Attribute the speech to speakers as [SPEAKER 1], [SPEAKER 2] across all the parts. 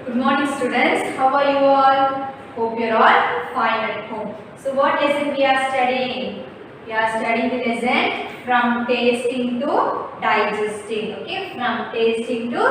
[SPEAKER 1] Good morning students, how are you all? Hope you are all fine at home. So what lesson we are studying? We are studying the lesson from tasting to digesting. Okay, from tasting to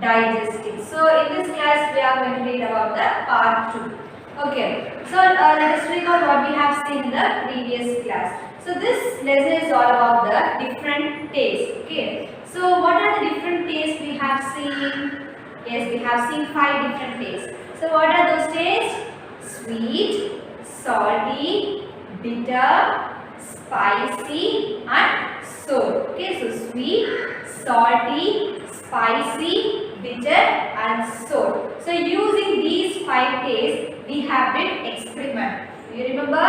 [SPEAKER 1] digesting. So in this class we are going to read about the part 2. Okay, so let us recall what we have seen in the previous class. So this lesson is all about the different tastes. Okay, so what are the different tastes we have seen? Yes, we have seen 5 different tastes. So what are those tastes? Sweet, salty, bitter, spicy and sour. Okay, so sweet, salty, spicy, bitter and sour. So using these 5 tastes, we have did experiment. You remember?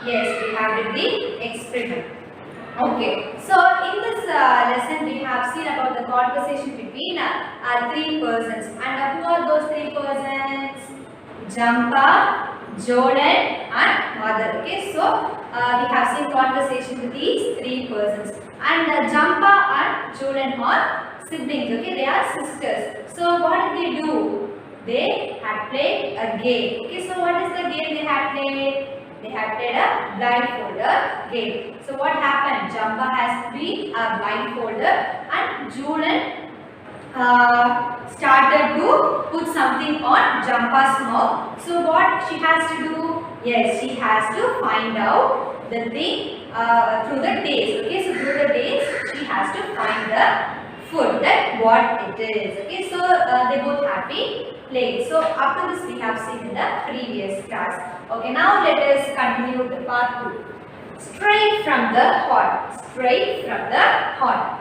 [SPEAKER 1] Yes, we have did the experiment. Okay, so in this lesson we have seen about the conversation between 3 persons, and who are those 3 persons? Jampa, Jordan and mother. Okay, so we have seen conversation with these 3 persons, and Jampa and Jordan are siblings. Okay, they are sisters. So what did they do? They had played a game. Okay, so what is the game they had played? They have played a blindfolder game. So what happened? Jampa has been a blindfolder and Julian started to put something on Jampa's mouth. So what she has to do? Yes, she has to find out the thing through the taste. Okay, so through the taste she has to find the food, that what it is. Okay, so they both have been playing. So up to this we have seen in the previous class. Okay, now let us continue with part 2. Straight from the heart. Straight from the heart.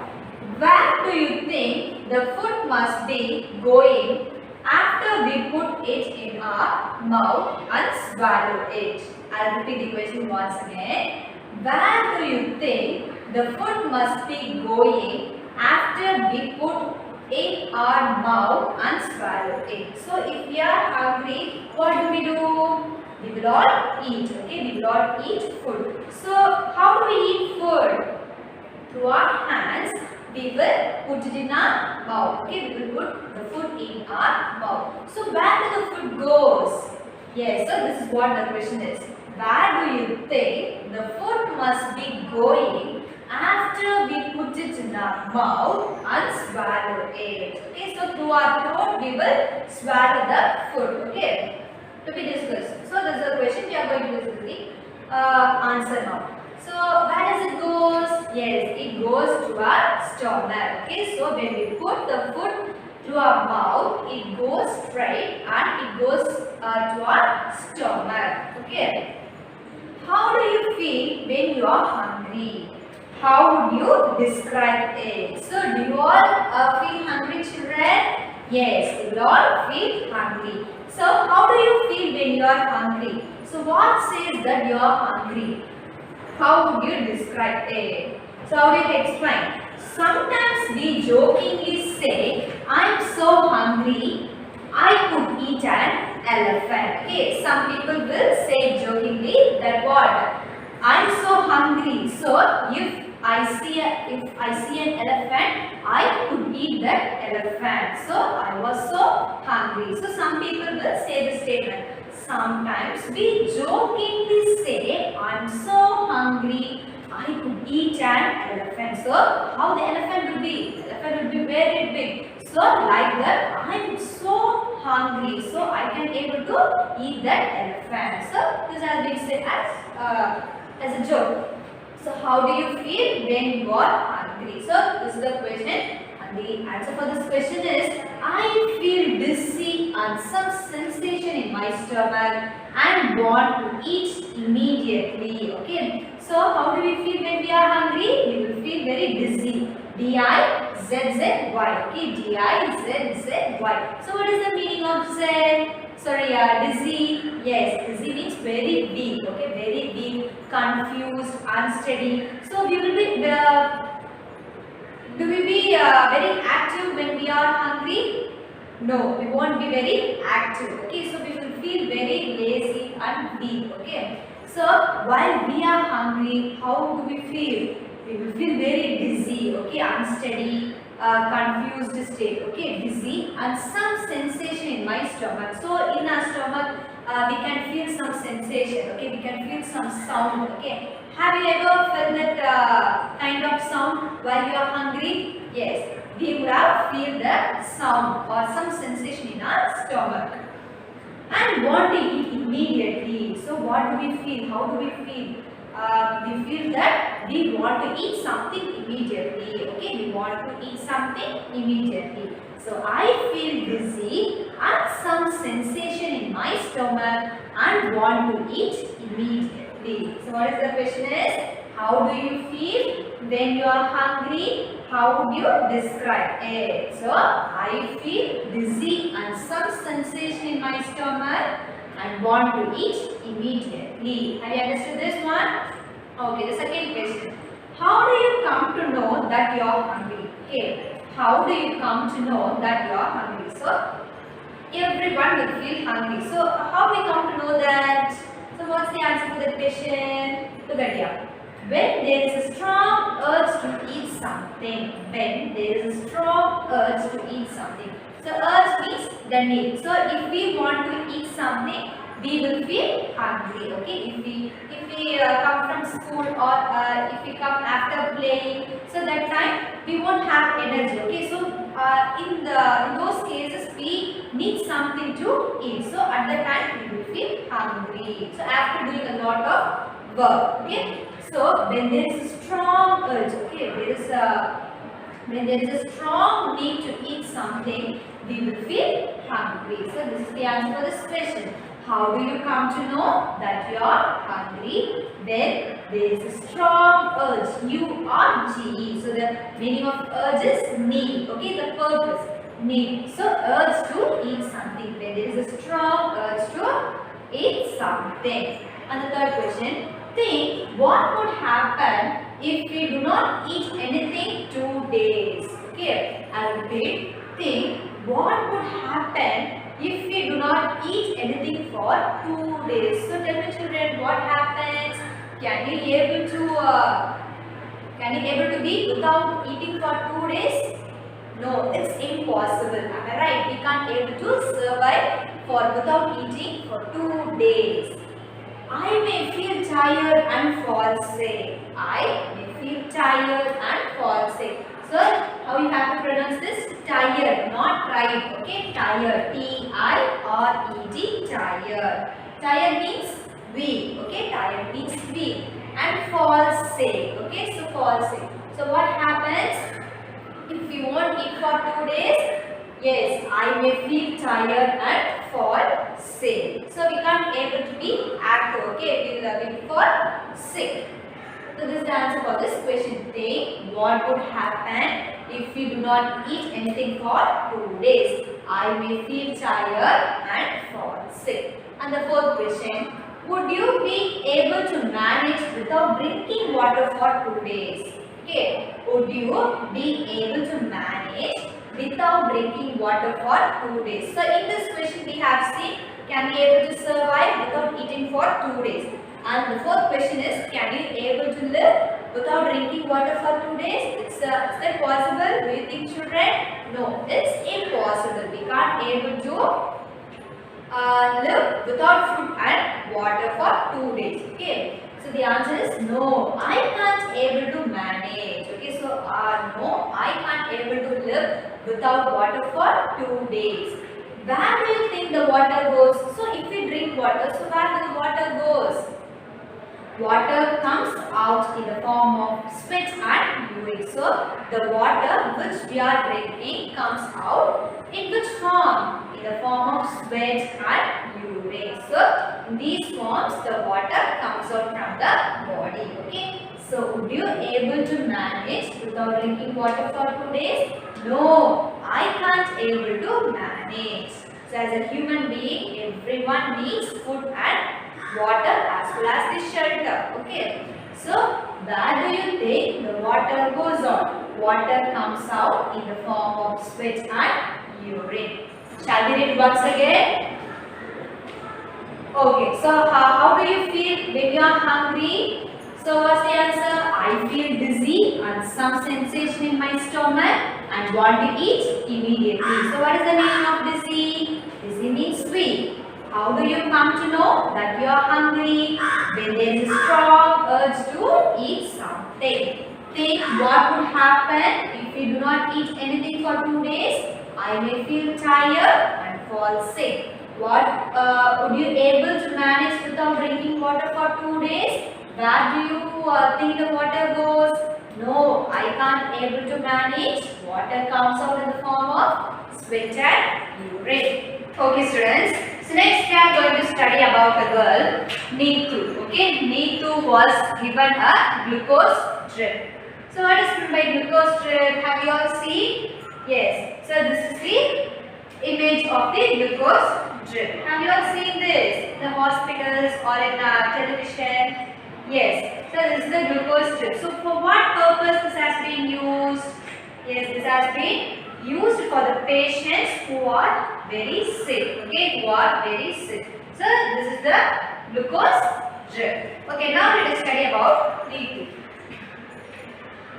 [SPEAKER 1] Where do you think the food must be going after we put it in our mouth and swallow it? I'll repeat the question once again. Where do you think the food must be going after we put in our mouth and swallow it? So if we are hungry, what do? We will all eat. Okay, we will all eat food. So how do we eat food? Through our hands, we will put it in our mouth. Okay, we will put the food in our mouth. So where do the food goes? Yes, so this is what the question is. Where do you think the food must be going after we put it in our mouth and swallow it? Okay, so through our throat we will swallow the food. Okay, to be discussed. So this is the question we are going to basically answer now. So where does it goes? Yes, it goes to our stomach. Okay, so when we put the food through our mouth, it goes straight and it goes to our stomach. Okay. How do you feel when you are hungry? How would you describe it? So do you all feel hungry, children? Yes, you will all feel hungry. So how do you feel when you are hungry? So what says that you are hungry? How would you describe it? So how do you explain? Sometimes we jokingly say, I am so hungry, I could eat an elephant. Okay, some people will say jokingly that what? I am so hungry. So if I see an elephant, I could eat that elephant. So I was so hungry. So some people will say the statement. Sometimes we jokingly say, I'm so hungry, I could eat an elephant. So how the elephant will be? The elephant will be very big. So like that, I'm so hungry, so I can able to eat that elephant. So this has been said as a joke. So how do you feel when you are hungry? So this is the question. And the answer for this question is, I feel dizzy and some sensation in my stomach and want to eat immediately. Okay. So how do we feel when we are hungry? We will feel very dizzy. D-I-Z-Z-Y. Okay. D-I-Z-Z-Y. So what is the meaning of Z? Sorry, dizzy. Yes, dizzy means very weak. Okay. Very weak, confused, unsteady. So we will be do we be very active when we are hungry? No, we won't be very active. Okay, so we will feel very lazy and weak. Okay, so while we are hungry, how do we feel? We will feel very dizzy. Okay, unsteady, confused state, okay, dizzy and some sensation in my stomach. So in our stomach we can feel some sensation, okay, we can feel some sound, okay. Have you ever felt that kind of sound while you are hungry? Yes, we would have feel the sound or some sensation in our stomach and want to eat immediately. So what do we feel? How do we feel? We feel that we want to eat something immediately. Okay, we want to eat something immediately. So I feel dizzy and some sensation in my stomach and want to eat immediately. So what is the question is? How do you feel when you are hungry? How would you describe it? So I feel dizzy and some sensation in my stomach and want to eat immediately. Have you understood this one? Okay, the second question. How do you come to know that you are hungry? Okay, how do you come to know that you are hungry? So everyone will feel hungry. So how we come to know that? So what's the answer to the question? Look at here. When there is a strong urge to eat something. When there is a strong urge to eat something. So urge means the need. So if we want to eat something, we will feel hungry. Okay. If we come from school or if we come after playing, so that time we won't have energy. Okay. So in those cases we need something to eat. So at that time we will feel hungry. So after doing a lot of work. Okay. So when there is a strong urge, okay, when there is a strong need to eat something, we will feel hungry. So this is the answer for this question. How do you come to know that you are hungry? When there is a strong urge, U-R-G-E. So the meaning of urge is need, okay, the purpose, need. So urge to eat something. When there is a strong urge to eat something. And the third question. Think what would happen if we do not eat anything 2 days. Okay, I'll repeat. Think what would happen if we do not eat anything for 2 days. So tell me children, what happens? Can you able to be without eating for 2 days? No, it's impossible. Am I right? We can't able to survive without eating for 2 days. I may feel tired and fall sick. I may feel tired and fall sick. So, how you have to pronounce this? Tired, not tried. Okay, tired. T-I-R-E-D, tired. Tired means weak. Okay, tired means weak. And fall sick. Okay, so fall sick. So, what happens if you won't eat for 2 days? Yes, I may feel tired and fall sick. So we can't able to be active. Okay, we will be for sick. So this is the answer for this question. Think what would happen if we do not eat anything for 2 days? I may feel tired and fall sick. And the fourth question. Would you be able to manage without drinking water for 2 days? Okay, would you be able to manage without drinking water for 2 days? So in this question we have seen, can you able to survive without eating for 2 days? And the fourth question is, can you able to live without drinking water for 2 days? Is that possible? Do you think children? No, it's impossible. We can't able to live without food and water for 2 days. Okay. So the answer is no, I can't able to manage. Okay, so no, I can't able to live without water for 2 days. Where do you think the water goes? So if we drink water, so where does the water goes? Water comes out in the form of sweat and urine. So the water which we are drinking comes out in which form? In the form of sweat and urine. So in these forms the water comes out from the body. Okay. So would you able to manage without drinking water for 2 days? No, I can't able to manage. So as a human being, everyone needs food and water as well as the shelter. Okay. So where do you think the water goes out? Water comes out in the form of sweat and urine. Shall we read once again? Okay. So how do you feel when you are hungry? So what's the answer? I feel dizzy and some sensation in my stomach and want to eat immediately. So what is the meaning of dizzy? Dizzy means weak. How do you come to know that you are hungry? When there is a strong urge to eat something. Think what would happen if you do not eat anything for 2 days? I may feel tired and fall sick. What would you able to manage without drinking water for 2 days? Where do you think the water goes? No, I can't able to manage. Water comes out in the form of sweat and urine. Okay, students. So next we are going to study about a girl, Neetu. Okay, Neetu was given a glucose drip. So what is meant by glucose drip? Have you all seen? Yes. So this is the image of the glucose drip. Have you all seen this? The hospitals or in television? Yes. So this is the glucose drip. So for what purpose this has been used? Yes, this has been used for the patients who are very sick. Okay, who are very sick. So this is the glucose drip. Okay, now let us study about Neetu.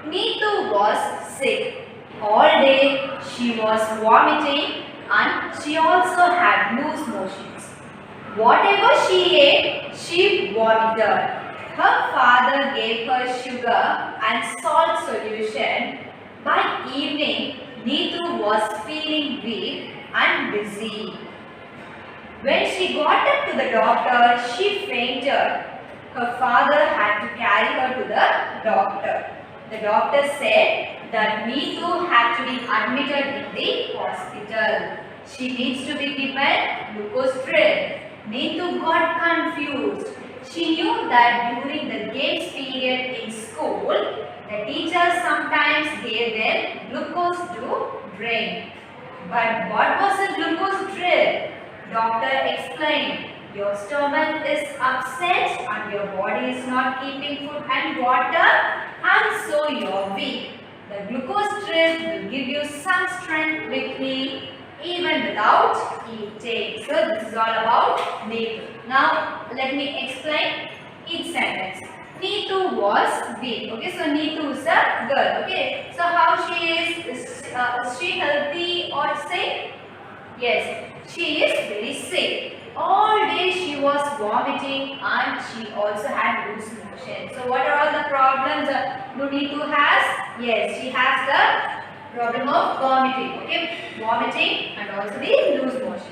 [SPEAKER 1] Neetu was sick. All day she was vomiting and she also had loose motions. Whatever she ate, she vomited. Her father gave her sugar and salt solution. By evening, Neetu was feeling weak and dizzy. When she got up to the doctor, she fainted. Her father had to carry her to the doctor. The doctor said that Neetu had to be admitted in the hospital. She needs to be given glucose drip. Neetu got confused. She knew that during the games period in school, the teachers sometimes gave them glucose to drink. But what was a glucose drip? Doctor explained, your stomach is upset and your body is not keeping food and water and so you are weak. The glucose drip will give you some strength quickly even without eating. So this is all about Neetu. Now let me explain each sentence. Neetu was weak. Okay, so Neetu is a girl. Okay, so how she is she healthy or sick? Yes, she is very sick. All day she was vomiting and she also had loose motion. So what are all the problems Neetu has? Yes, she has the problem of vomiting. Okay, vomiting and also the loose motions.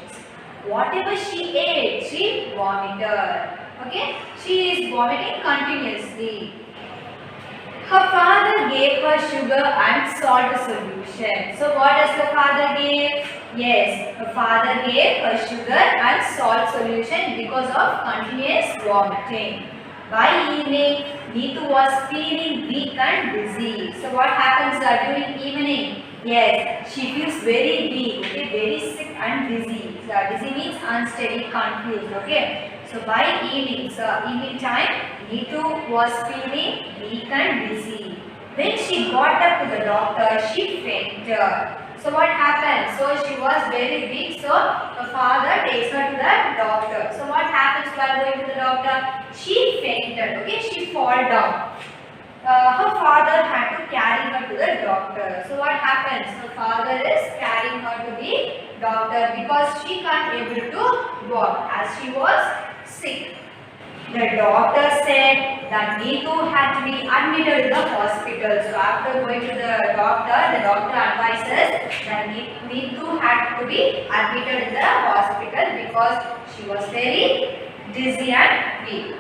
[SPEAKER 1] Whatever she ate, she vomited. Okay, she is vomiting continuously. Her father gave her sugar and salt solution. So what does the father give? Yes, her father gave her sugar and salt solution because of continuous vomiting. By evening, Neetu was feeling weak and dizzy. So what happens during evening? Yes, she feels very weak, okay, very sick and dizzy. So dizzy means unsteady, confused, okay. So by evening, evening time, Neetu was feeling weak and dizzy. When she got up to the doctor, she fainted. So what happened? So she was very weak, so her father takes her to the doctor. So what happens while going to the doctor? She fainted, okay, she fall down. Her father had to carry her to the doctor. So what happens? Her father is carrying her to the doctor because she can't able to walk as she was sick. The doctor said that Neetu had to be admitted in the hospital. So after going to the doctor advises that Neetu had to be admitted in the hospital because she was very dizzy and weak.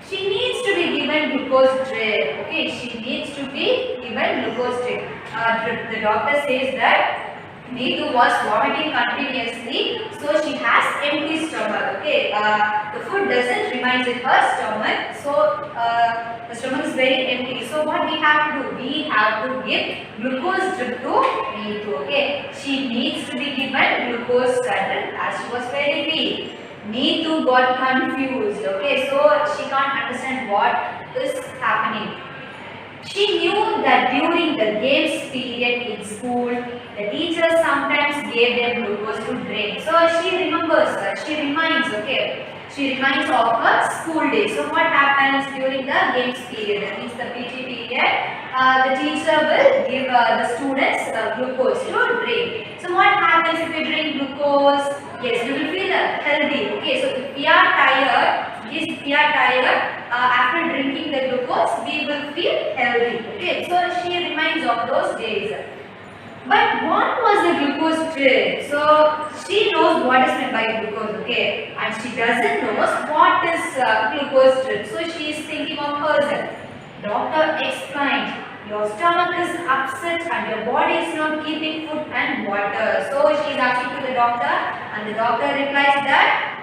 [SPEAKER 1] She needs to be given glucose drip. Okay, she needs to be given glucose drip. The doctor says that Neetu was vomiting continuously, so she has empty stomach. Okay, the food doesn't remain in her stomach, so the stomach is very empty. So what we have to do? We have to give glucose drip to Neetu. Okay, she needs to be given glucose drip as she was very weak. Neetu got confused. Okay, so she can't understand what is happening. She knew that during the games period in school, the teachers sometimes gave them glucose to drink. So she remembers, she reminds, okay. she reminds of her school days. So what happens during the games period, that means the PT period, the teacher will give the students glucose to drink. So what happens if we drink glucose? Yes, we will feel healthy. Okay, so if we are tired, after drinking the glucose, we will feel healthy. Okay, so she reminds of those days. But what was the glucose drip? So she knows what is meant by glucose, okay, and she doesn't know what is glucose drip. So she is thinking of herself. Doctor explained, your stomach is upset and your body is not keeping food and water. So she is asking to the doctor, and the doctor replies that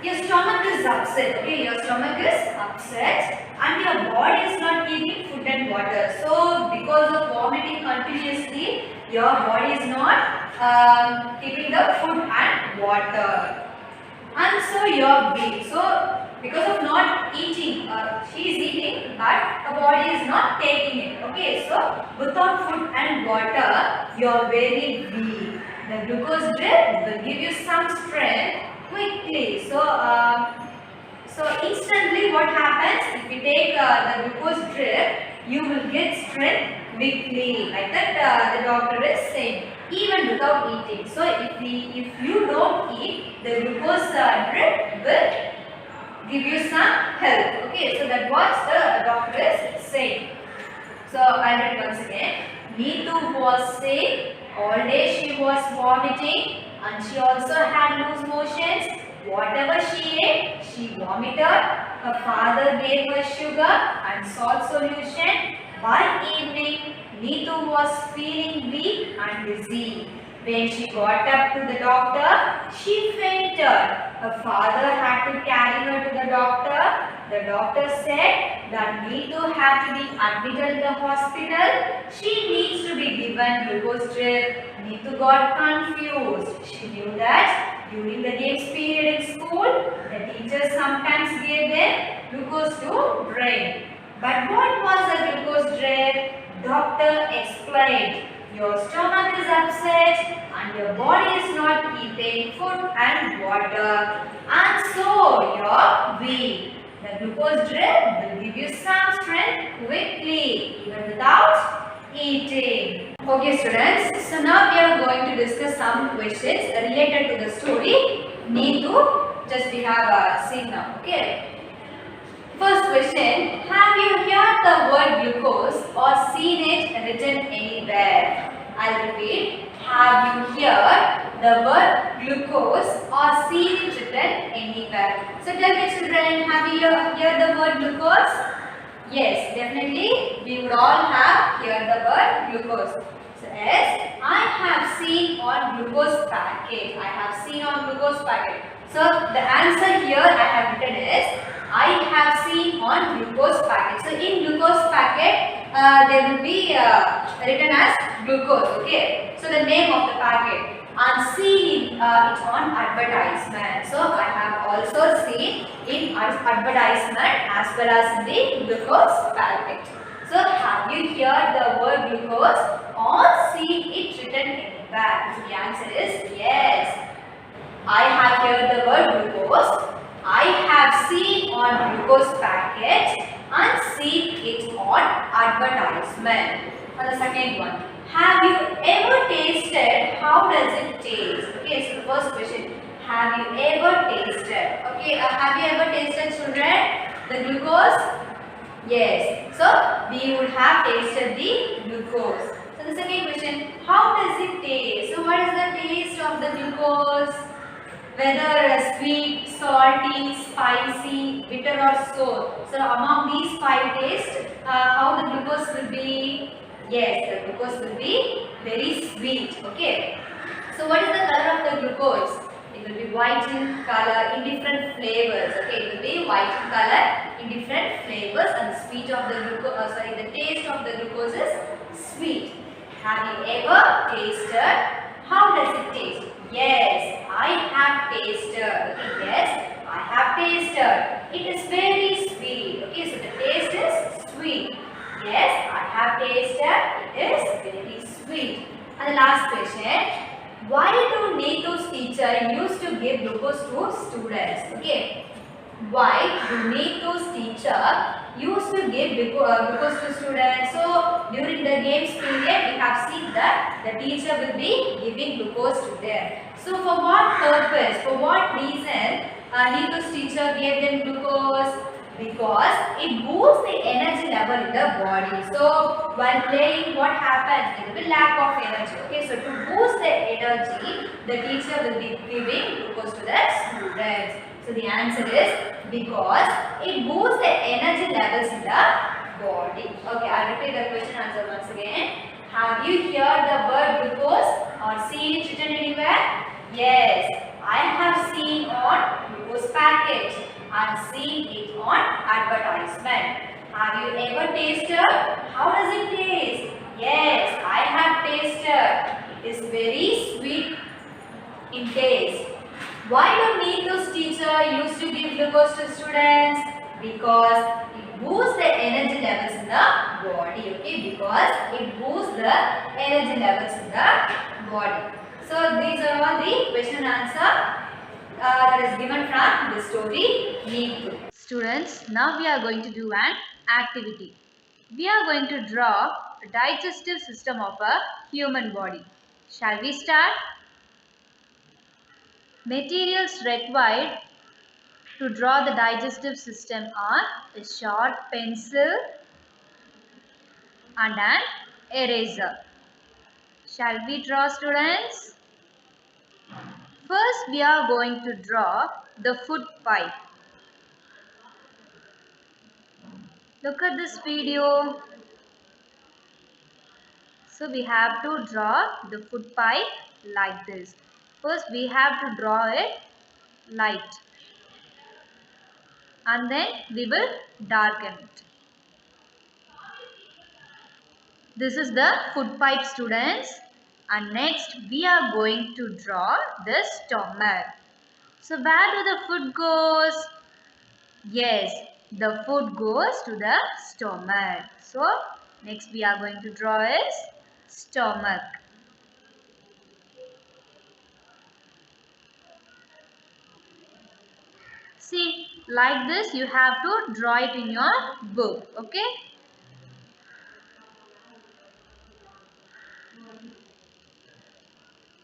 [SPEAKER 1] your stomach is upset, okay, your stomach is upset and your body is not keeping food and water. So because of vomiting continuously, your body is not keeping the food and water. And so you're weak. So because of not eating, she is eating but her body is not taking it. Okay, so without food and water, you're very weak. The glucose drip will give you some strength quickly. So instantly what happens, if you take the glucose drip, you will get strength quickly. Like that the doctor is saying, even without eating. So if you don't eat, the glucose drip will give you some help. Okay, so that's what the doctor is saying. So I'll read once again. Neetu was sick. All day she was vomiting and she also had loose motions. Whatever she ate, she vomited. Her father gave her sugar and salt solution. By evening, Neetu was feeling weak and dizzy. When she got up to the doctor, she fainted. Her father had to carry her to the doctor. The doctor said that Neetu had to be admitted in the hospital. She needs to be given glucose drip. Neetu got confused. She knew that during the games period in school, the teachers sometimes gave them glucose to drink. But what was the glucose drip? Doctor explained. Your stomach is upset and your body is not keeping food and water, and so you're weak. The glucose drip will give you some strength quickly even without eating. Okay students, so now we are going to discuss some questions related to the story Neetu. Just we have seen now. Okay. First question, have you heard the word glucose or seen it written anywhere? I'll repeat, have you heard the word glucose or seen it written anywhere? So tell me children, have you heard the word glucose? Yes, definitely we would all have heard the word glucose. So yes, I have seen on glucose packet. I have seen on glucose packet. So the answer here I have written is I have seen on glucose packet. So in glucose packet there will be written as glucose. Okay. So the name of the packet. And seen it on advertisement. So I have also seen in advertisement as well as in the glucose packet. So have you heard the word glucose or seen it written anywhere? So the answer is yes. I have heard the word glucose. I have seen on glucose packet and seen it on advertisement. And the second one, have you ever tasted? How does it taste? Okay, so the first question, have you ever tasted? Okay, have you ever tasted children the glucose? Yes. So we would have tasted the glucose. So the second question, how does it taste? So what is the taste of the glucose? Whether sweet, salty, spicy, bitter or sour. So among these 5 tastes, how the glucose will be? Yes, the glucose will be very sweet. Okay. So what is the color of the glucose? It will be white in color in different flavors. Okay, it will be white in color in different flavors, and the sweet of the glucose, the taste of the glucose is sweet. Have you ever tasted? How does it taste? Yes, I have tasted. Okay, yes, I have tasted. It is very sweet. Okay, so the taste is sweet. Yes, I have tasted. It is very sweet. And the last question, Why do Neetu's teacher used to give glucose to students? Okay. Why do Neetu's teacher used to give glucose to students? So during the games period, we have seen that the teacher will be giving glucose to them. So for what purpose? For what reason Neetu's teacher gave them glucose? Because it boosts the energy level in the body. So while playing, what happens? There will be lack of energy. Okay, so to boost the energy, the teacher will be giving glucose to the students. So the answer is because it boosts the energy levels in the body. Okay, I'll repeat the question answer once again. Have you heard the word glucose or seen it written anywhere? Yes, I have seen on glucose package and seen it on advertisement. Have you ever tasted? How does it taste? Yes, I have tasted. It is very sweet in taste. Why do Neetu's teacher used to give glucose to students? Because it boosts the energy levels in the body. Okay, because it boosts the energy levels in the body. So these are all the question and answer that is given from the story Neetu. Students, now we are going to do an activity. We are going to draw a digestive system of a human body. Shall we start? Materials required to draw the digestive system are a sharp pencil and an eraser. Shall we draw, students? First, we are going to draw the food pipe. Look at this video. So we have to draw the food pipe like this. First, we have to draw it light and then we will darken it. This is the food pipe, students, and next we are going to draw the stomach. So where do the food goes? Yes, the food goes to the stomach. So next we are going to draw is stomach. See, like this you have to draw it in your book, okay?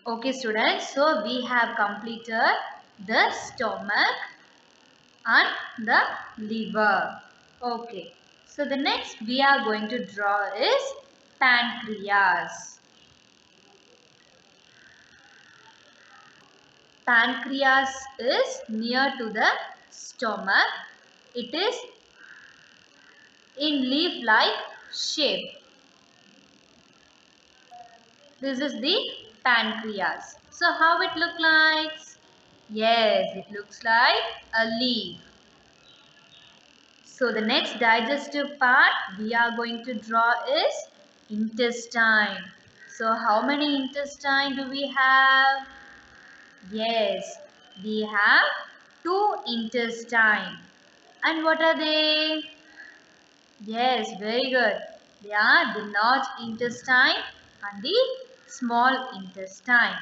[SPEAKER 1] Okay, students, so we have completed the stomach and the liver. Okay, so the next we are going to draw is pancreas. Pancreas is near to the stomach. It is in leaf-like shape. This is the pancreas. So how it look like? Yes, it looks like a leaf. So the next digestive part we are going to draw is intestine. So how many intestine do we have? Yes, we have two intestine. And what are they? Yes, very good. They are the large intestine and the small intestine.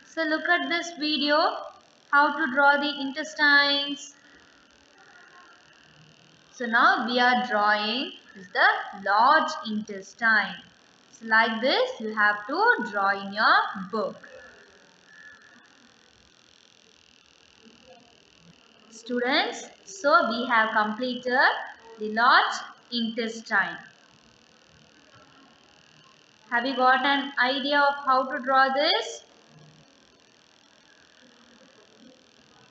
[SPEAKER 1] So look at this video, how to draw the intestines. So now we are drawing the large intestine. So like this you have to draw in your book. Students, so we have completed the large intestine. Have you got an idea of how to draw this?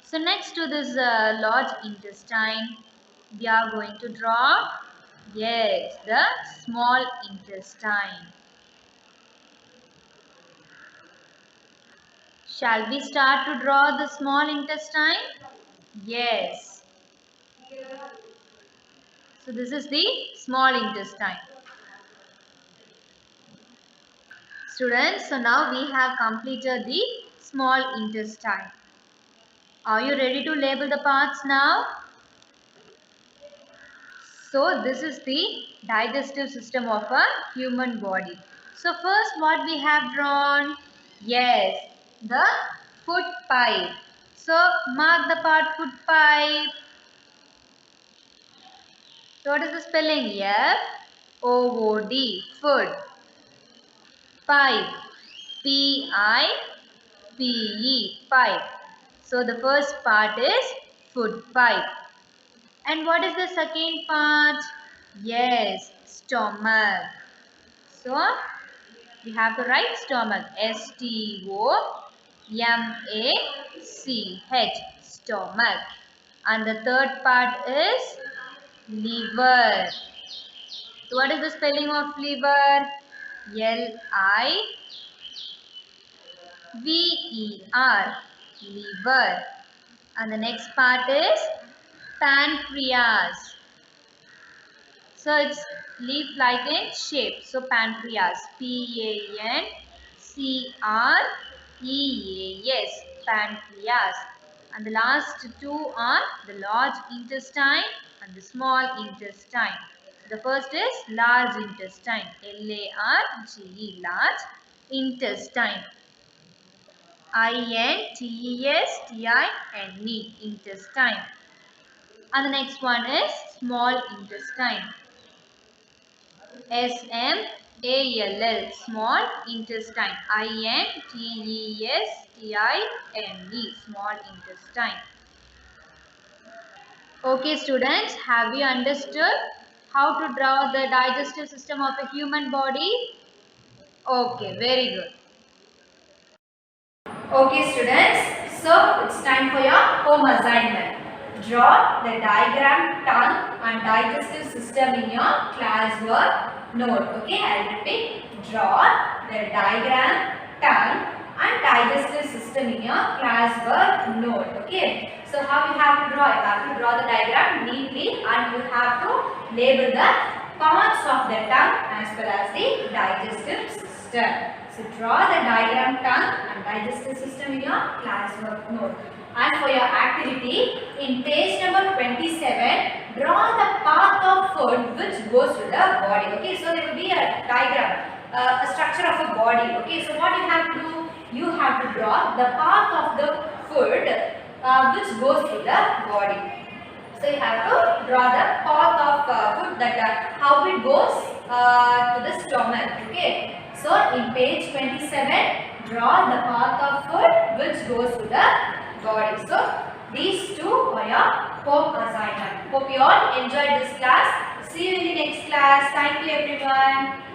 [SPEAKER 1] So next to this large intestine, we are going to draw, yes, the small intestine. Shall we start to draw the small intestine? Yes. So this is the small intestine. Students, so now we have completed the small intestine. Are you ready to label the parts now? So this is the digestive system of a human body. So first what we have drawn? Yes, the food pipe. So mark the part food pipe. So what is the spelling? F O O D. Food. Pipe. P I P E. Pipe. So the first part is food pipe. And what is the second part? Yes, stomach. So we have to write stomach. STOMACH. Stomach. And the third part is liver. So what is the spelling of liver? LIVER. Liver. And the next part is pancreas. So it's leaf like in shape. So pancreas. PANCREAS. Pancreas. And the last two are the large intestine and the small intestine. The first is large intestine. LARGE. Large intestine. INTESTINE. Intestine. And the next one is small intestine. SMALL. Small intestine. INTESTINE. Small intestine. Okay students, have you understood how to draw the digestive system of a human body? Okay, very good. Okay students, so it's time for your home assignment. Draw the diagram, tongue and digestive system in your classwork note. Okay, I'll repeat. Draw the diagram, tongue and digestive system in your classwork note. Okay, so how you have to draw? You have to draw the diagram neatly and you have to label the parts of the tongue as well as the digestive system. So draw the diagram, tongue and digestive system in your classwork note. And for your activity, in page number 27, draw the path of food which goes to the body. Okay, so there will be a diagram, a structure of a body. Okay, so what you have to do? You have to draw the path of the food which goes to the body. So you have to draw the path of food that how it goes to the stomach. Okay. So in page 27, draw the path of food which goes to the body. So these two are your home assignment. Hope you all enjoyed this class. See you in the next class. Thank you everyone.